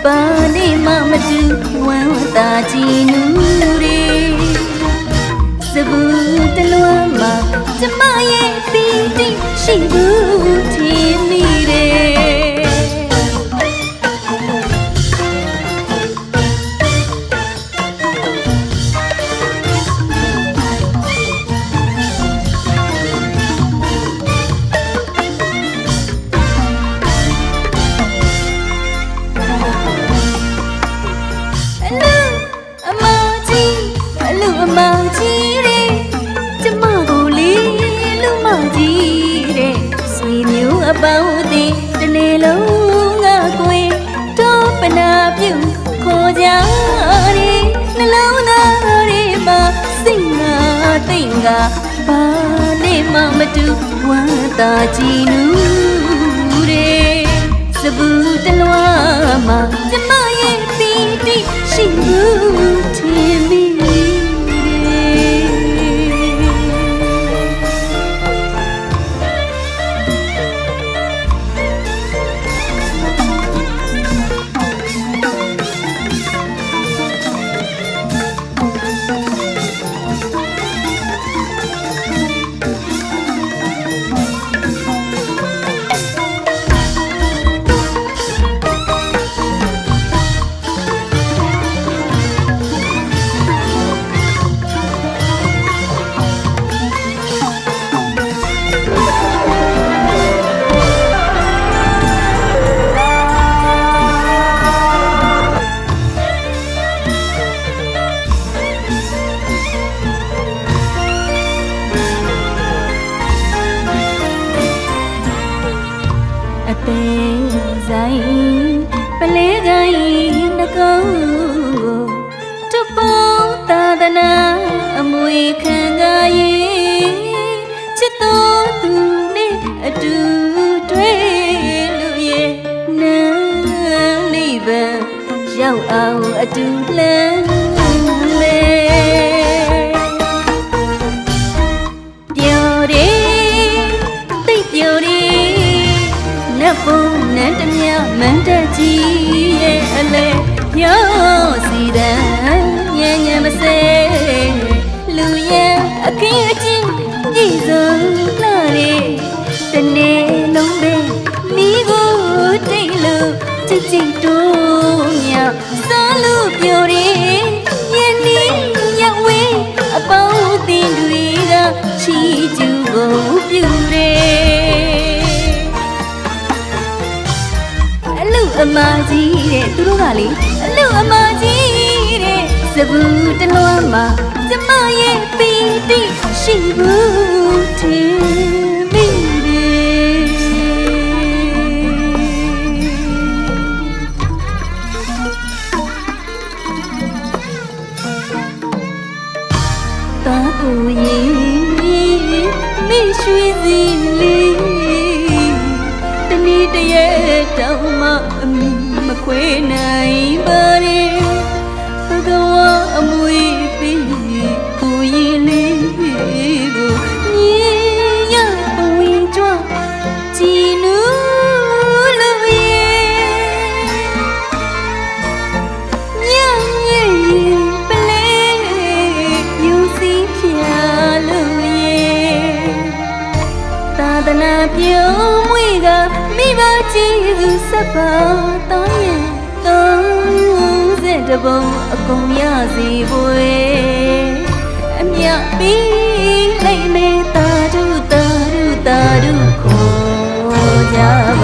ပါနေမှမတူဝမ်းသာကြည်နူးတွေစဘူးတလွမ်းမှာကျမရဲ့ပီတိရှိဘူးထင်မိတယ်အမောင်ကြီးတဲ့ကျမကိုလေးလူမကြီးတဲ့ဆွေမျိုးအပေါင်းအသင်းတစ်နေ့လုံးငါကိုယ်တော့ပနာပြုခေါ်ကြတယ်နှလုံးသားတွေမှာစိတ်ငါတိတ်ငါဘာနဲ့မှမတူဝမ်းသာကြည်နူးတယ်စဘူးတလွားမှာကျမရဲ့ပီတိရှိဘူးထင်မိဆိုင်ပလဲကိုင်းနှကုံးကိုတပေါင်းသာသနာအမွေခံကားရင်ချစ်တော်သူနဲ့အတူတွေ့လို့ရဲ့နန်းလေးပဲရောက်အောင်အတူလမ်းလေပြောတယ်သိပြောတယ်နတ်ဘုံနန်းတမြမန်းတကြီးရဲ့အလဲရောစီတန်းညံ့ညံ့မစဲလူရဲ့အခင်းအကျင်းကြည်စုံလာတယ်တနေ့လုံးပဲမိကိုတိတ်လို့ချစ်ချစ်တို့မြစားလို့ပြောတယ်ညနေညဝဲအပေါင်းအသင်းတွေကချီကျူကိုပြုတယ်အမကြီးတဲ့သူတို့ကလေအလူအမကြီးတဲ့စဘူးတလွမ်းမှာကျမရဲ့ပီတိရှိဘူးထင်မိတယ်တာကိုရင်မိရွှေစီလေးတနည်းတည်းတောင်းမအမိမခွေနိုင်ပါရဲ့ဘဂဝါအမွေပေးကိုရင်လေးကိုမြင်ရပဝင်းကြွကြည်နူးလို့ရဲ့ညရဲ့ပလဲယူစီဖြာလို့ရဲ့သာသနာပြုံးမွေကမိဘကျေးဇူးဆက်ပါတောင်းရင်30ပုံအကုန်ရစီပွေအမြပေးလိုက်မေတာဒုတာဒုတာဒုခေါ်ကြပါ